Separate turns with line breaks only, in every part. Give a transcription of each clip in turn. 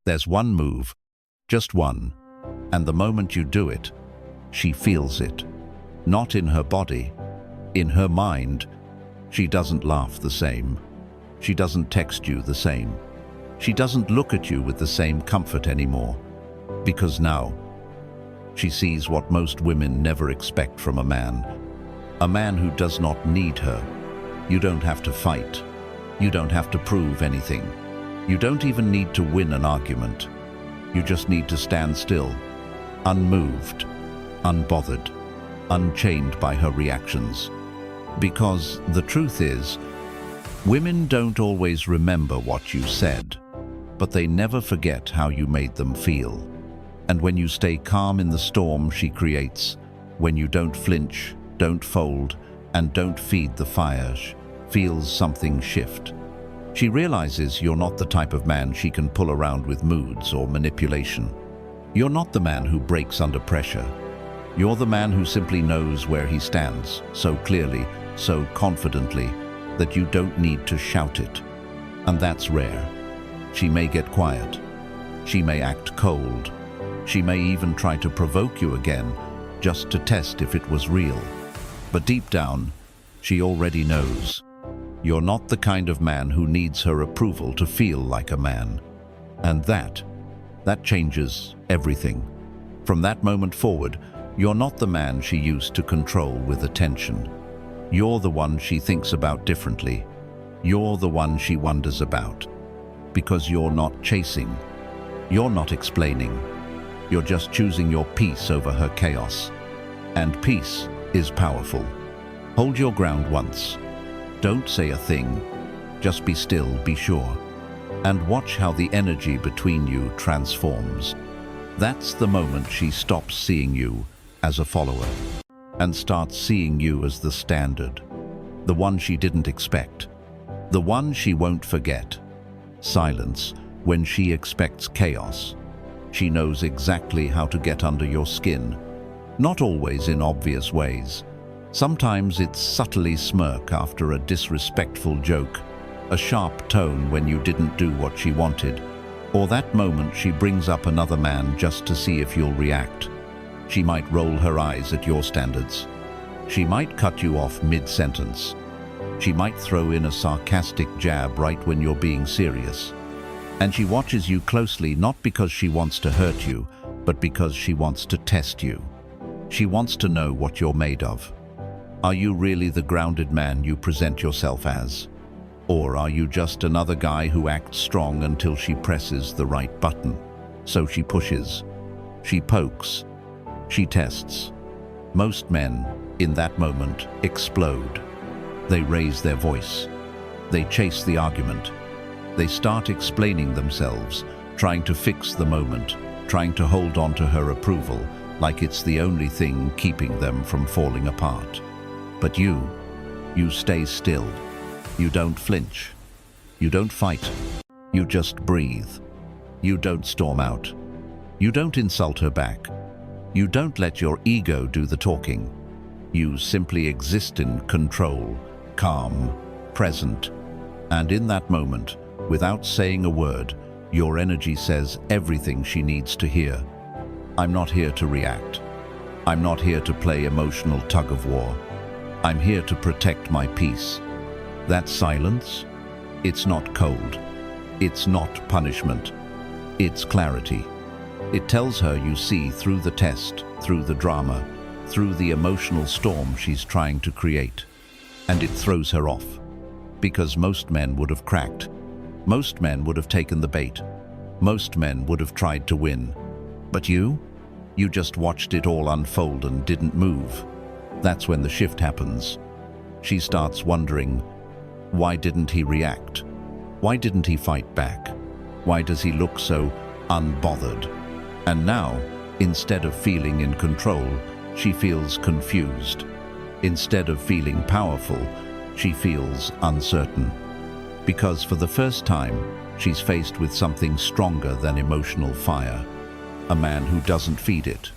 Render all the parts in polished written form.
There's one move, just one, and the moment you do it, she feels it. Not in her body, in her mind. She doesn't laugh the same. She doesn't text you the same. She doesn't look at you with the same comfort anymore. Because now, she sees what most women never expect from a man. A man who does not need her. You don't have to fight. You don't have to prove anything. You don't even need to win an argument. You just need to stand still, unmoved, unbothered, unchained by her reactions. Because the truth is, women don't always remember what you said, but they never forget how you made them feel. And when you stay calm in the storm she creates, when you don't flinch, don't fold, and don't feed the fire, feels something shift. She realizes you're not the type of man she can pull around with moods or manipulation. You're not the man who breaks under pressure. You're the man who simply knows where he stands, so clearly, so confidently, that you don't need to shout it. And that's rare. She may get quiet. She may act cold. She may even try to provoke you again, just to test if it was real. But deep down, she already knows. You're not the kind of man who needs her approval to feel like a man. And that changes everything. From that moment forward, you're not the man she used to control with attention. You're the one she thinks about differently. You're the one she wonders about. Because you're not chasing. You're not explaining. You're just choosing your peace over her chaos. And peace is powerful. Hold your ground once. Don't say a thing. Just be still, be sure. And watch how the energy between you transforms. That's the moment she stops seeing you as a follower and starts seeing you as the standard. The one she didn't expect. The one she won't forget. Silence when she expects chaos. She knows exactly how to get under your skin. Not always in obvious ways. Sometimes it's subtly smirk after a disrespectful joke, a sharp tone when you didn't do what she wanted, or that moment she brings up another man just to see if you'll react. She might roll her eyes at your standards. She might cut you off mid-sentence. She might throw in a sarcastic jab right when you're being serious. And she watches you closely not because she wants to hurt you, but because she wants to test you. She wants to know what you're made of. Are you really the grounded man you present yourself as? Or are you just another guy who acts strong until she presses the right button? So she pushes, she pokes, she tests. Most men, in that moment, explode. They raise their voice. They chase the argument. They start explaining themselves, trying to fix the moment, trying to hold on to her approval, like it's the only thing keeping them from falling apart. But you stay still. You don't flinch. You don't fight. You just breathe. You don't storm out. You don't insult her back. You don't let your ego do the talking. You simply exist in control, calm, present. And in that moment, without saying a word, your energy says everything she needs to hear. I'm not here to react. I'm not here to play emotional tug-of-war. I'm here to protect my peace. That silence, it's not cold. It's not punishment. It's clarity. It tells her you see through the test, through the drama, through the emotional storm she's trying to create. And it throws her off. Because most men would have cracked. Most men would have taken the bait. Most men would have tried to win. But you just watched it all unfold and didn't move. That's when the shift happens. She starts wondering, why didn't he react? Why didn't he fight back? Why does he look so unbothered? And now, instead of feeling in control, she feels confused. Instead of feeling powerful, she feels uncertain. Because for the first time, she's faced with something stronger than emotional fire. A man who doesn't feed it.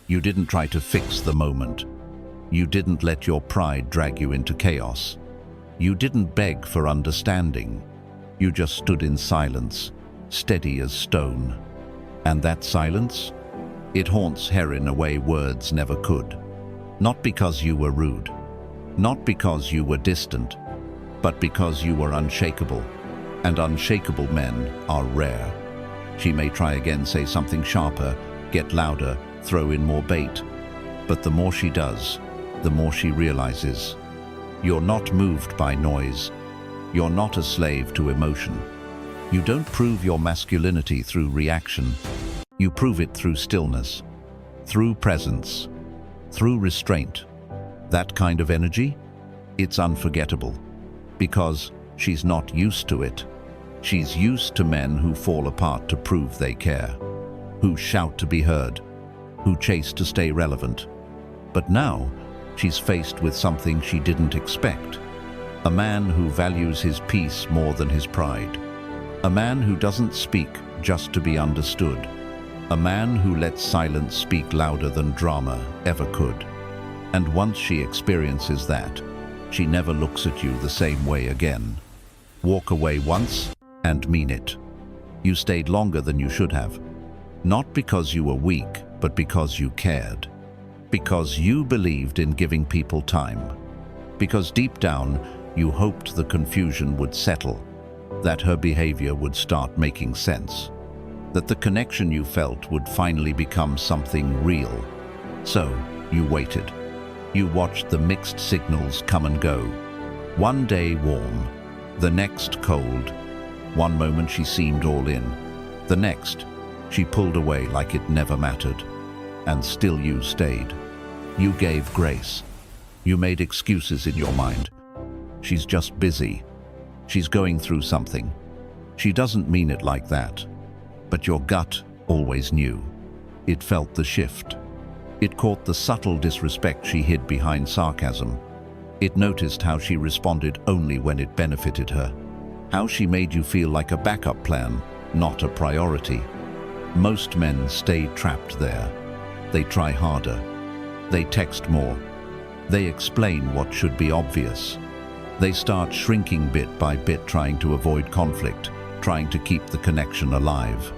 You didn't try to fix the moment. You didn't let your pride drag you into chaos. You didn't beg for understanding. You just stood in silence, steady as stone. And that silence? It haunts her in a way words never could. Not because you were rude, not because you were distant, but because you were unshakable. And unshakable men are rare. She may try again, say something sharper, get louder, throw in more bait. But the more she does, the more she realizes. You're not moved by noise. You're not a slave to emotion. You don't prove your masculinity through reaction. You prove it through stillness, through presence, through restraint. That kind of energy, it's unforgettable. Because she's not used to it. She's used to men who fall apart to prove they care, who shout to be heard, who chase to stay relevant. But now, she's faced with something she didn't expect. A man who values his peace more than his pride. A man who doesn't speak just to be understood. A man who lets silence speak louder than drama ever could. And once she experiences that, she never looks at you the same way again. Walk away once and mean it. You stayed longer than you should have. Not because you were weak, but because you cared. Because you believed in giving people time. Because deep down, you hoped the confusion would settle, that her behavior would start making sense, that the connection you felt would finally become something real. So, you waited. You watched the mixed signals come and go. One day warm, the next cold. One moment she seemed all in. The next, she pulled away like it never mattered. And still you stayed. You gave grace. You made excuses in your mind. She's just busy. She's going through something. She doesn't mean it like that. But your gut always knew. It felt the shift. It caught the subtle disrespect she hid behind sarcasm. It noticed how she responded only when it benefited her. How she made you feel like a backup plan, not a priority. Most men stay trapped there. They try harder. They text more. They explain what should be obvious. They start shrinking bit by bit, trying to avoid conflict, trying to keep the connection alive.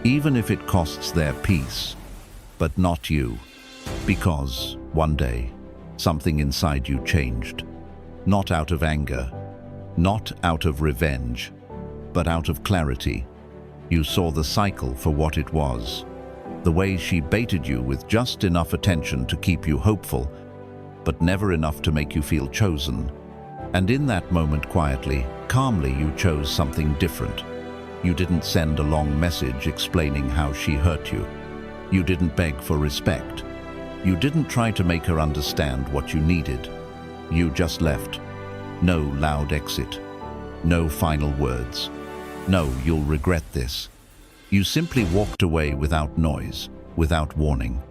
Even if it costs their peace. But not you. Because, one day, something inside you changed. Not out of anger, not out of revenge, but out of clarity. You saw the cycle for what it was. The way she baited you with just enough attention to keep you hopeful, but never enough to make you feel chosen. And in that moment, quietly, calmly, you chose something different. You didn't send a long message explaining how she hurt you. You didn't beg for respect. You didn't try to make her understand what you needed. You just left. No loud exit. No final words. No, you'll regret this. You simply walked away without noise, without warning.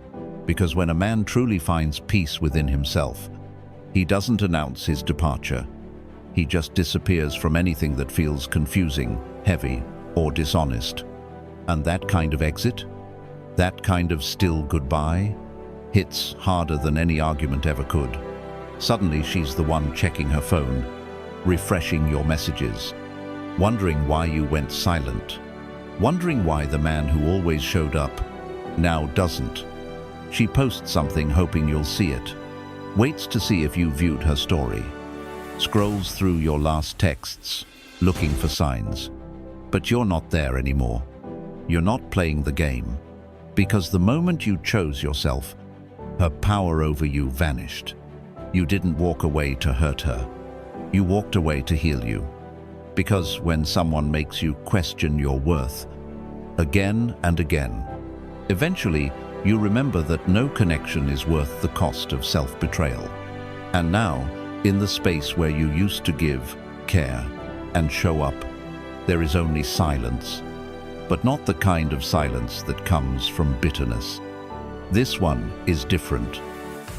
Because when a man truly finds peace within himself, he doesn't announce his departure. He just disappears from anything that feels confusing, heavy, or dishonest. And that kind of exit, that kind of still goodbye, hits harder than any argument ever could. Suddenly she's the one checking her phone, refreshing your messages, wondering why you went silent, wondering why the man who always showed up now doesn't. She posts something hoping you'll see it, waits to see if you viewed her story, scrolls through your last texts, looking for signs. But you're not there anymore. You're not playing the game. Because the moment you chose yourself, her power over you vanished. You didn't walk away to hurt her. You walked away to heal you. Because when someone makes you question your worth, again and again, eventually you remember that no connection is worth the cost of self-betrayal. And now, in the space where you used to give, care, and show up, there is only silence. But not the kind of silence that comes from bitterness. This one is different.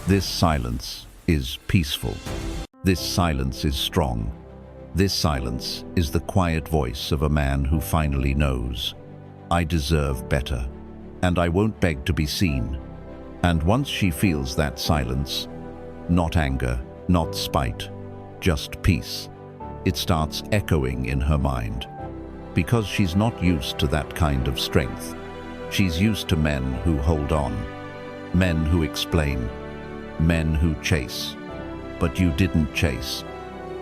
This silence is peaceful. This silence is strong. This silence is the quiet voice of a man who finally knows, I deserve better, and I won't beg to be seen. And once she feels that silence, not anger, not spite, just peace, it starts echoing in her mind. Because she's not used to that kind of strength. She's used to men who hold on, men who explain, men who chase. But you didn't chase.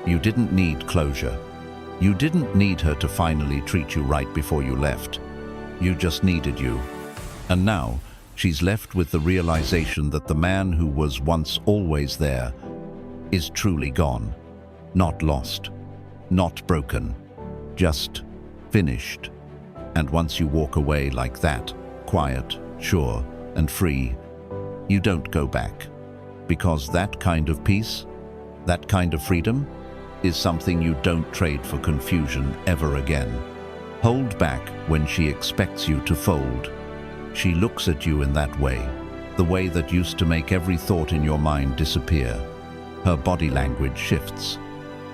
You didn't need closure. You didn't need her to finally treat you right before you left. You just needed you. And now, she's left with the realization that the man who was once always there is truly gone. Not lost, not broken, just finished. And once you walk away like that, quiet, sure, and free, you don't go back. Because that kind of peace, that kind of freedom, is something you don't trade for confusion ever again. Hold back when she expects you to fold. She looks at you in that way, the way that used to make every thought in your mind disappear. Her body language shifts.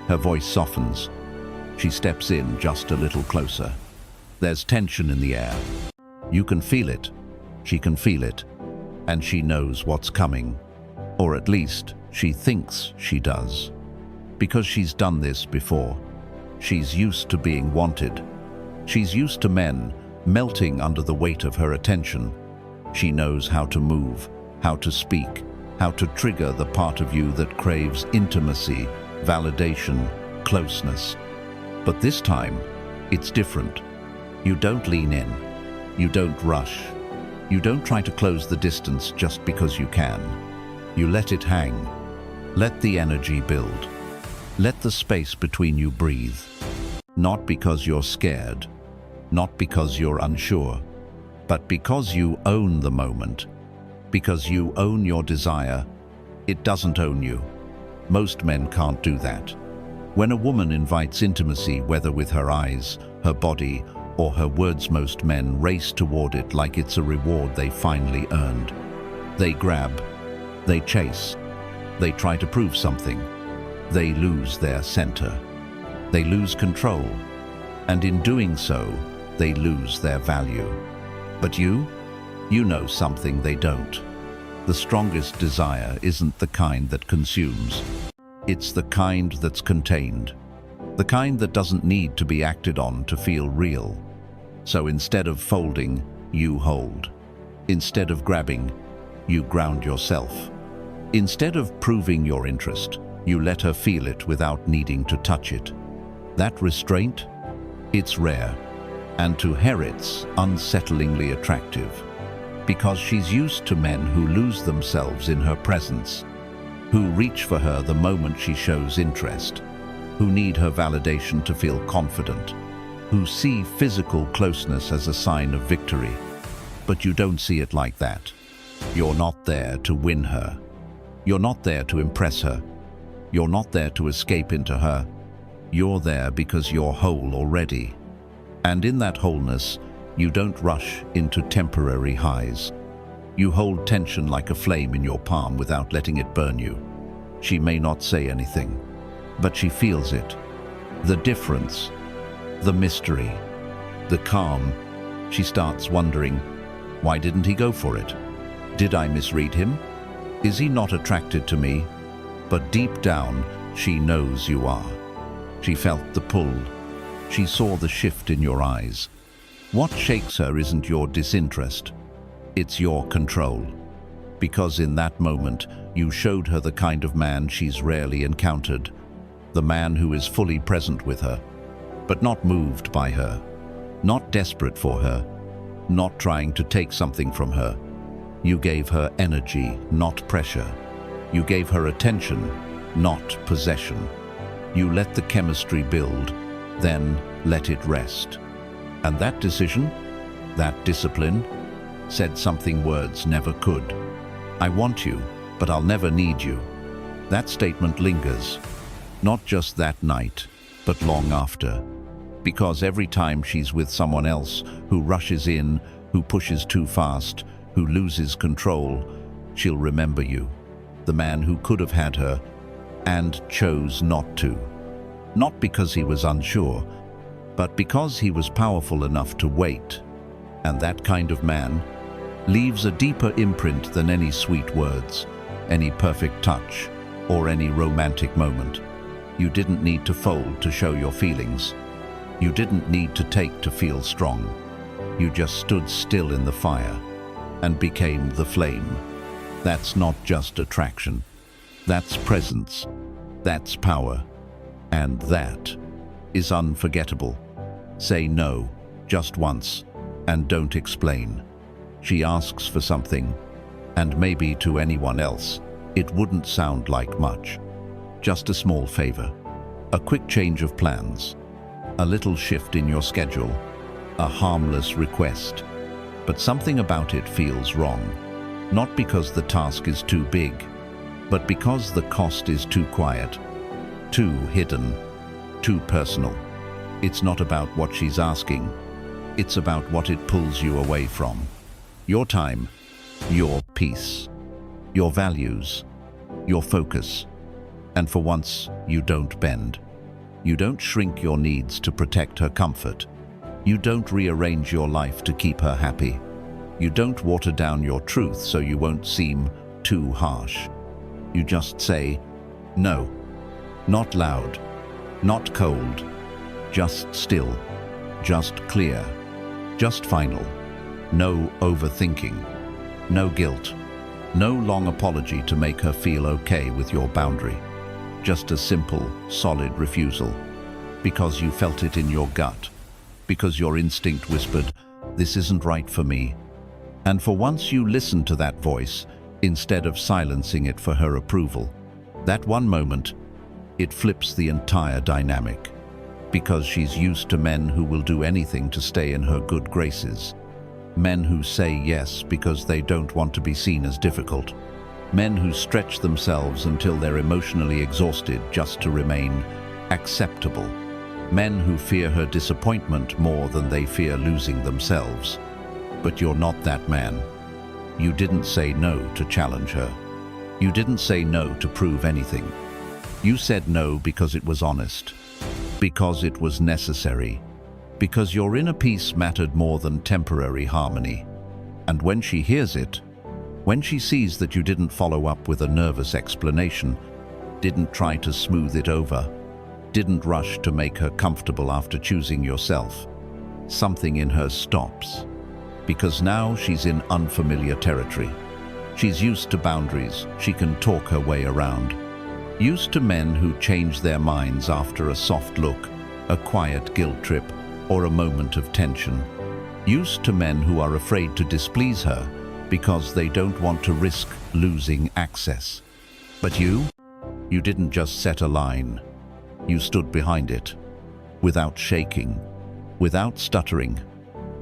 Her voice softens. She steps in just a little closer. There's tension in the air. You can feel it. She can feel it. And she knows what's coming. Or at least, she thinks she does. Because she's done this before. She's used to being wanted. She's used to men melting under the weight of her attention. She knows how to move, how to speak, how to trigger the part of you that craves intimacy, validation, closeness. But this time, it's different. You don't lean in. You don't rush. You don't try to close the distance just because you can. You let it hang. Let the energy build. Let the space between you breathe. Not because you're scared, not because you're unsure, but because you own the moment. Because you own your desire. It doesn't own you. Most men can't do that. When a woman invites intimacy, whether with her eyes, her body, or her words, most men race toward it like it's a reward they finally earned. They grab, they chase, they try to prove something. They lose their center. They lose control. And in doing so, they lose their value. But you know something they don't. The strongest desire isn't the kind that consumes. It's the kind that's contained. The kind that doesn't need to be acted on to feel real. So instead of folding, you hold. Instead of grabbing, you ground yourself. Instead of proving your interest, you let her feel it without needing to touch it. That restraint, it's rare, and to her it's unsettlingly attractive. Because she's used to men who lose themselves in her presence, who reach for her the moment she shows interest, who need her validation to feel confident, who see physical closeness as a sign of victory. But you don't see it like that. You're not there to win her. You're not there to impress her. You're not there to escape into her. You're there because you're whole already. And in that wholeness, you don't rush into temporary highs. You hold tension like a flame in your palm without letting it burn you. She may not say anything, but she feels it. The difference, the mystery, the calm. She starts wondering, why didn't he go for it? Did I misread him? Is he not attracted to me? But deep down, she knows you are. She felt the pull. She saw the shift in your eyes. What shakes her isn't your disinterest. It's your control. Because in that moment, you showed her the kind of man she's rarely encountered. The man who is fully present with her, but not moved by her, not desperate for her, not trying to take something from her. You gave her energy, not pressure. You gave her attention, not possession. You let the chemistry build, then let it rest. And that decision, that discipline, said something words never could. I want you, but I'll never need you. That statement lingers, not just that night, but long after. Because every time she's with someone else who rushes in, who pushes too fast, who loses control, she'll remember you. The man who could have had her and chose not to. Not because he was unsure, but because he was powerful enough to wait. And that kind of man leaves a deeper imprint than any sweet words, any perfect touch, or any romantic moment. You didn't need to fold to show your feelings. You didn't need to take to feel strong. You just stood still in the fire and became the flame. That's not just attraction. That's presence. That's power. And that is unforgettable. Say no, just once, and don't explain. She asks for something, and maybe to anyone else, it wouldn't sound like much. Just a small favor, a quick change of plans, a little shift in your schedule, a harmless request. But something about it feels wrong, not because the task is too big, but because the cost is too quiet, too hidden, too personal. It's not about what she's asking, it's about what it pulls you away from. Your time, your peace, your values, your focus. And for once, you don't bend. You don't shrink your needs to protect her comfort. You don't rearrange your life to keep her happy. You don't water down your truth so you won't seem too harsh. You just say, no. Not loud, not cold, just still, just clear, just final. No overthinking, no guilt, no long apology to make her feel okay with your boundary. Just a simple, solid refusal. Because you felt it in your gut. Because your instinct whispered, this isn't right for me. And for once you listened to that voice, instead of silencing it for her approval. That one moment, it flips the entire dynamic. Because she's used to men who will do anything to stay in her good graces. Men who say yes because they don't want to be seen as difficult. Men who stretch themselves until they're emotionally exhausted just to remain acceptable. Men who fear her disappointment more than they fear losing themselves. But you're not that man. You didn't say no to challenge her. You didn't say no to prove anything. You said no because it was honest. Because it was necessary. Because your inner peace mattered more than temporary harmony. And when she hears it, when she sees that you didn't follow up with a nervous explanation, didn't try to smooth it over, didn't rush to make her comfortable after choosing yourself, something in her stops. Because now she's in unfamiliar territory. She's used to boundaries she can talk her way around. Used to men who change their minds after a soft look, a quiet guilt trip, or a moment of tension. Used to men who are afraid to displease her because they don't want to risk losing access. But you didn't just set a line. You stood behind it, without shaking, without stuttering,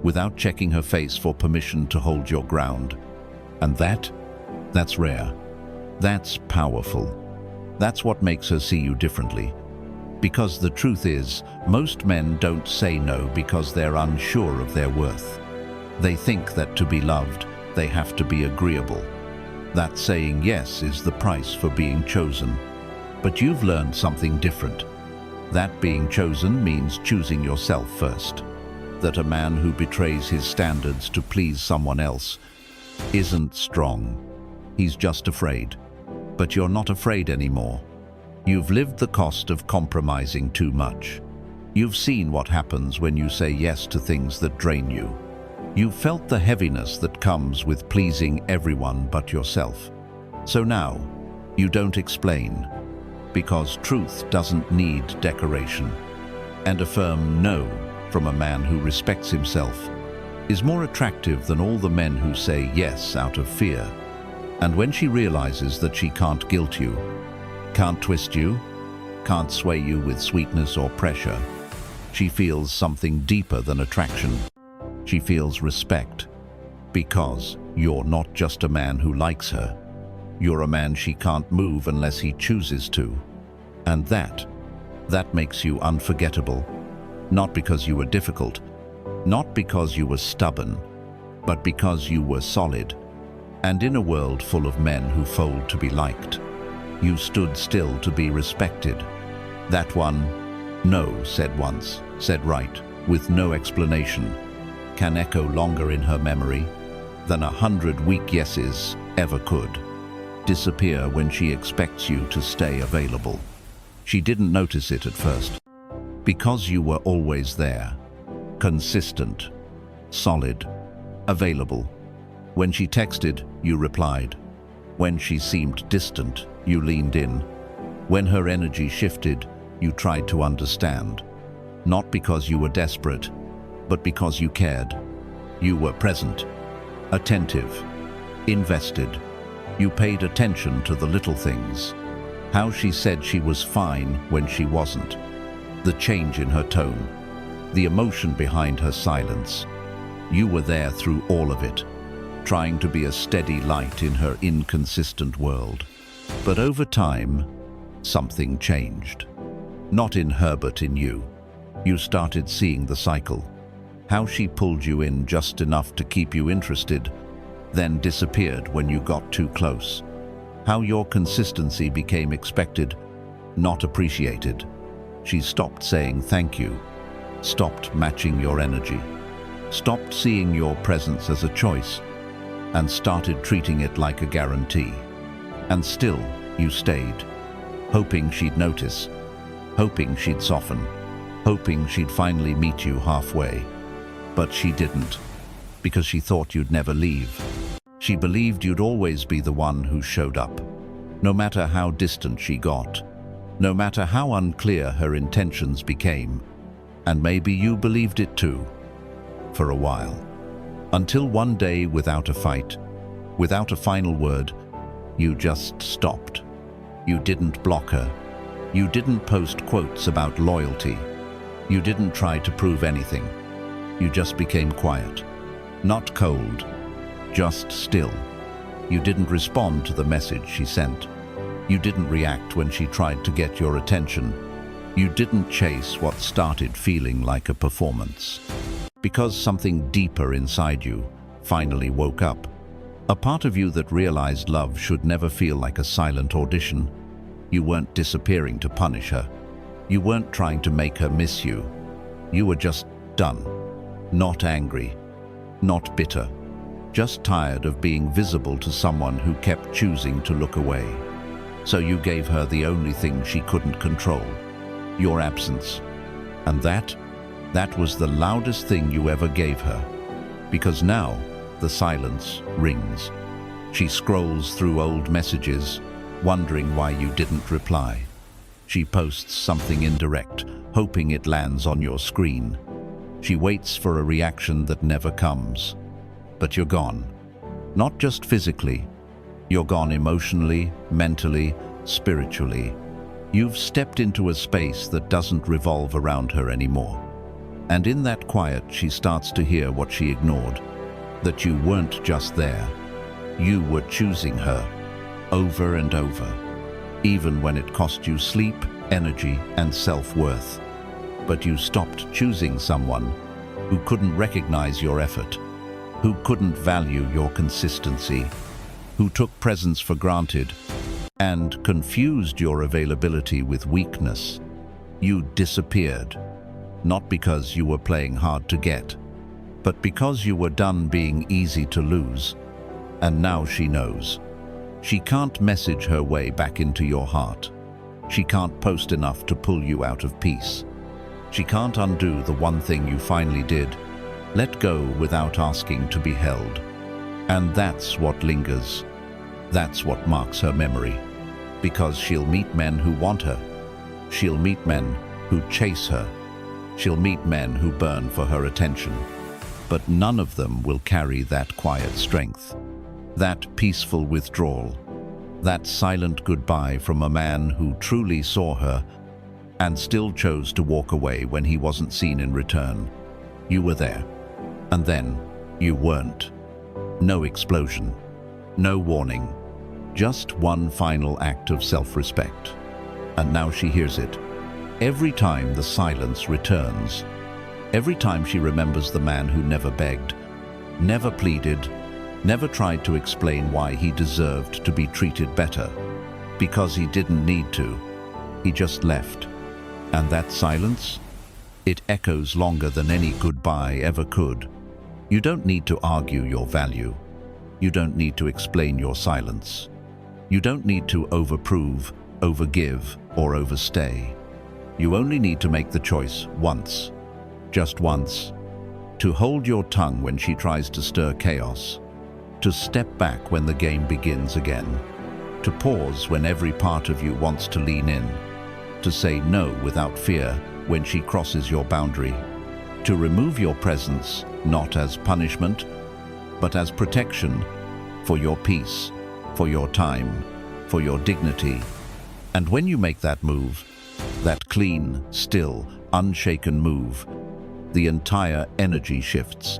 without checking her face for permission to hold your ground. And that's rare. That's powerful. That's what makes her see you differently. Because the truth is, most men don't say no because they're unsure of their worth. They think that to be loved, they have to be agreeable. That saying yes is the price for being chosen. But you've learned something different. That being chosen means choosing yourself first. That a man who betrays his standards to please someone else isn't strong. He's just afraid. But you're not afraid anymore. You've lived the cost of compromising too much. You've seen what happens when you say yes to things that drain you. You've felt the heaviness that comes with pleasing everyone but yourself. So now, you don't explain, because truth doesn't need decoration. And a firm no from a man who respects himself is more attractive than all the men who say yes out of fear. And when she realizes that she can't guilt you, can't twist you, can't sway you with sweetness or pressure, she feels something deeper than attraction. She feels respect. Because you're not just a man who likes her. You're a man she can't move unless he chooses to. And that makes you unforgettable. Not because you were difficult, not because you were stubborn, but because you were solid. And in a world full of men who fold to be liked, you stood still to be respected. That one, no, said once, said right, with no explanation, can echo longer in her memory than 100 weak yeses ever could. Disappear when she expects you to stay available. She didn't notice it at first. Because you were always there, consistent, solid, available. When she texted, you replied. When she seemed distant, you leaned in. When her energy shifted, you tried to understand. Not because you were desperate, but because you cared. You were present, attentive, invested. You paid attention to the little things. How she said she was fine when she wasn't. The change in her tone. The emotion behind her silence. You were there through all of it, trying to be a steady light in her inconsistent world. But over time, something changed. Not in her, but in you. You started seeing the cycle. How she pulled you in just enough to keep you interested, then disappeared when you got too close. How your consistency became expected, not appreciated. She stopped saying thank you, stopped matching your energy, stopped seeing your presence as a choice, and started treating it like a guarantee. And still, you stayed, hoping she'd notice, hoping she'd soften, hoping she'd finally meet you halfway. But she didn't, because she thought you'd never leave. She believed you'd always be the one who showed up, no matter how distant she got, no matter how unclear her intentions became. And maybe you believed it too, for a while. Until one day, without a fight, without a final word, you just stopped. You didn't block her. You didn't post quotes about loyalty. You didn't try to prove anything. You just became quiet. Not cold, just still. You didn't respond to the message she sent. You didn't react when she tried to get your attention. You didn't chase what started feeling like a performance. Because something deeper inside you finally woke up. A part of you that realized love should never feel like a silent audition. You weren't disappearing to punish her. You weren't trying to make her miss you. You were just done. Not angry, not bitter. Just tired of being visible to someone who kept choosing to look away. So you gave her the only thing she couldn't control, your absence. And that was the loudest thing you ever gave her. Because now, the silence rings. She scrolls through old messages, wondering why you didn't reply. She posts something indirect, hoping it lands on your screen. She waits for a reaction that never comes. But you're gone. Not just physically. You're gone emotionally, mentally, spiritually. You've stepped into a space that doesn't revolve around her anymore. And in that quiet, she starts to hear what she ignored. That you weren't just there. You were choosing her, over and over. Even when it cost you sleep, energy, and self-worth. But you stopped choosing someone who couldn't recognize your effort, who couldn't value your consistency, who took presence for granted, and confused your availability with weakness. You disappeared, not because you were playing hard to get, but because you were done being easy to lose. And now she knows. She can't message her way back into your heart. She can't post enough to pull you out of peace. She can't undo the one thing you finally did, let go without asking to be held. And that's what lingers. That's what marks her memory. Because she'll meet men who want her. She'll meet men who chase her. She'll meet men who burn for her attention. But none of them will carry that quiet strength, that peaceful withdrawal, that silent goodbye from a man who truly saw her and still chose to walk away when he wasn't seen in return. You were there, and then you weren't. No explosion, no warning, just one final act of self-respect. And now she hears it. Every time the silence returns, every time she remembers the man who never begged, never pleaded, never tried to explain why he deserved to be treated better, because he didn't need to. He just left. And that silence? It echoes longer than any goodbye ever could. You don't need to argue your value. You don't need to explain your silence. You don't need to overprove, overgive, or overstay. You only need to make the choice once, just once, to hold your tongue when she tries to stir chaos, to step back when the game begins again, to pause when every part of you wants to lean in, to say no without fear when she crosses your boundary, to remove your presence not as punishment, but as protection for your peace, for your time, for your dignity. And when you make that move, that clean, still, unshaken move, the entire energy shifts.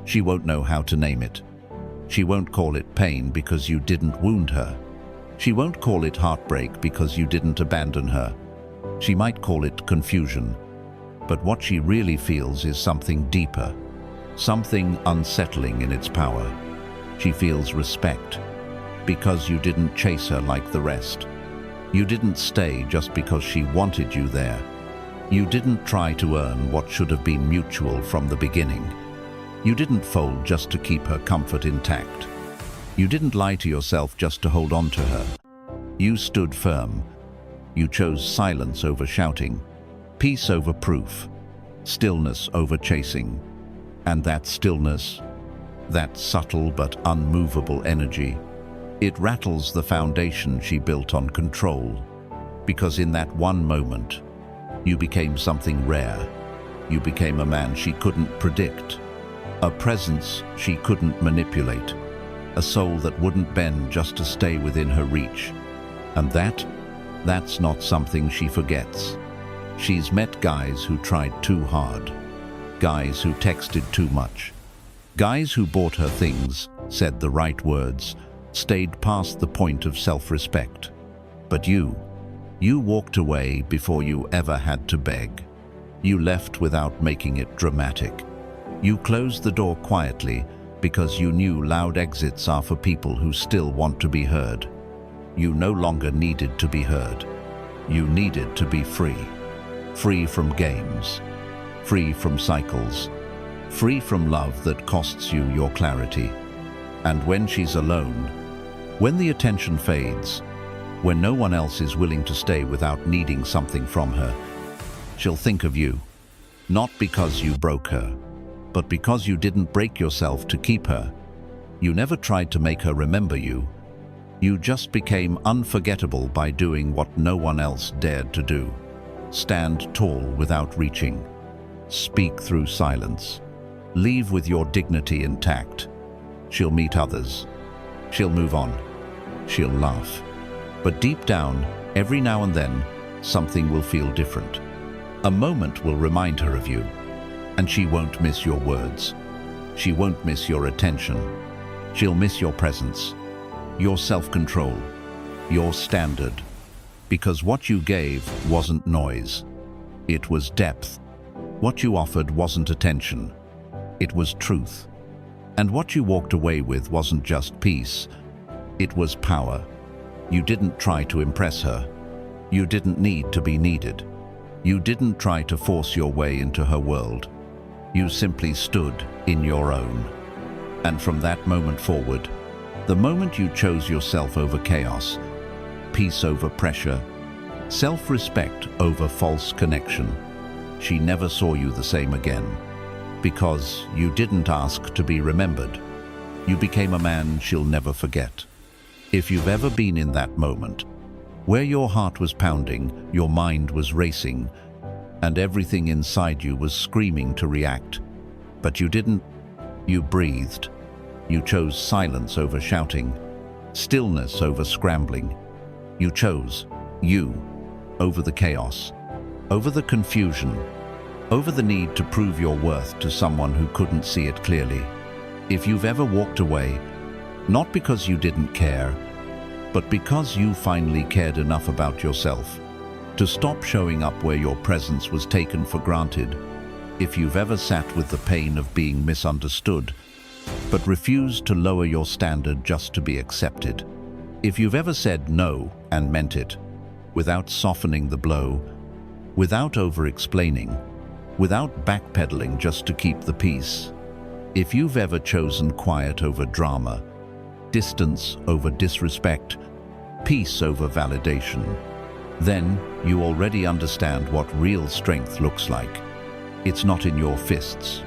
She won't know how to name it. She won't call it pain because you didn't wound her. She won't call it heartbreak because you didn't abandon her. She might call it confusion. But what she really feels is something deeper, something unsettling in its power. She feels respect because you didn't chase her like the rest. You didn't stay just because she wanted you there. You didn't try to earn what should have been mutual from the beginning. You didn't fold just to keep her comfort intact. You didn't lie to yourself just to hold on to her. You stood firm. You chose silence over shouting, peace over proof, stillness over chasing. And that stillness, that subtle but unmovable energy, it rattles the foundation she built on control. Because in that one moment, you became something rare. You became a man she couldn't predict, a presence she couldn't manipulate, a soul that wouldn't bend just to stay within her reach. And that's not something she forgets. She's met guys who tried too hard, guys who texted too much, guys who bought her things, said the right words, stayed past the point of self-respect. But you walked away before you ever had to beg. You left without making it dramatic. You closed the door quietly because you knew loud exits are for people who still want to be heard. You no longer needed to be heard. You needed to be free. Free from games. Free from cycles. Free from love that costs you your clarity. And when she's alone, when the attention fades, when no one else is willing to stay without needing something from her, she'll think of you. Not because you broke her, but because you didn't break yourself to keep her. You never tried to make her remember you. You just became unforgettable by doing what no one else dared to do. Stand tall without reaching. Speak through silence. Leave with your dignity intact. She'll meet others. She'll move on. She'll laugh. But deep down, every now and then, something will feel different. A moment will remind her of you, and she won't miss your words. She won't miss your attention. She'll miss your presence, your self-control, your standard. Because what you gave wasn't noise. It was depth. What you offered wasn't attention. It was truth. And what you walked away with wasn't just peace. It was power. You didn't try to impress her. You didn't need to be needed. You didn't try to force your way into her world. You simply stood in your own. And from that moment forward, the moment you chose yourself over chaos, peace over pressure, self-respect over false connection, she never saw you the same again. Because you didn't ask to be remembered. You became a man she'll never forget. If you've ever been in that moment, where your heart was pounding, your mind was racing, and everything inside you was screaming to react, but you didn't, you breathed. You chose silence over shouting, stillness over scrambling. You chose you over the chaos, over the confusion, over the need to prove your worth to someone who couldn't see it clearly. If you've ever walked away, not because you didn't care, but because you finally cared enough about yourself to stop showing up where your presence was taken for granted, if you've ever sat with the pain of being misunderstood, but refused to lower your standard just to be accepted, if you've ever said no and meant it, without softening the blow, without over-explaining, without backpedaling just to keep the peace, if you've ever chosen quiet over drama, distance over disrespect, peace over validation, then you already understand what real strength looks like. It's not in your fists.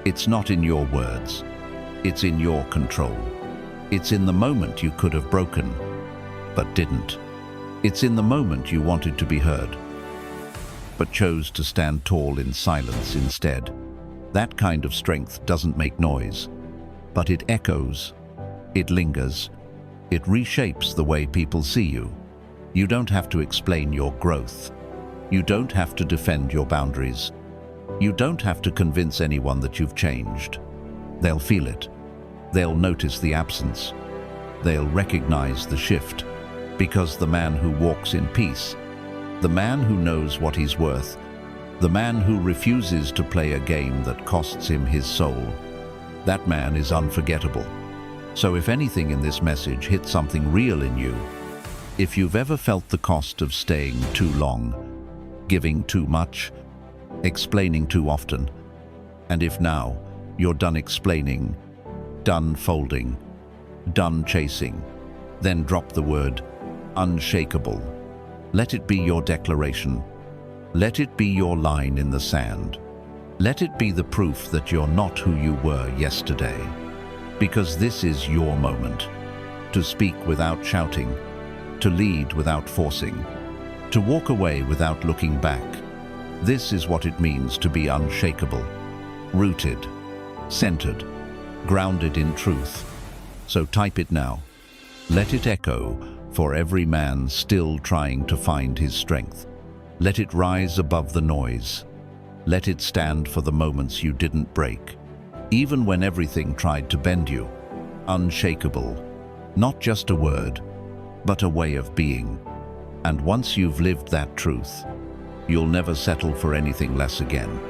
It's not in your words. It's in your control. It's in the moment you could have broken, but didn't. It's in the moment you wanted to be heard, but chose to stand tall in silence instead. That kind of strength doesn't make noise, but it echoes, it lingers, it reshapes the way people see you. You don't have to explain your growth. You don't have to defend your boundaries. You don't have to convince anyone that you've changed. They'll feel it. They'll notice the absence. They'll recognize the shift, because the man who walks in peace, the man who knows what he's worth, the man who refuses to play a game that costs him his soul, that man is unforgettable. So if anything in this message hit something real in you, if you've ever felt the cost of staying too long, giving too much, explaining too often, and if now you're done explaining, done folding, done chasing, then drop the word unshakable. Let it be your declaration. Let it be your line in the sand. Let it be the proof that you're not who you were yesterday. Because this is your moment. To speak without shouting, to lead without forcing, to walk away without looking back. This is what it means to be unshakable, rooted, centered, grounded in truth. So type it now. Let it echo for every man still trying to find his strength. Let it rise above the noise. Let it stand for the moments you didn't break, even when everything tried to bend you. Unshakable, not just a word, but a way of being. And once you've lived that truth, you'll never settle for anything less again.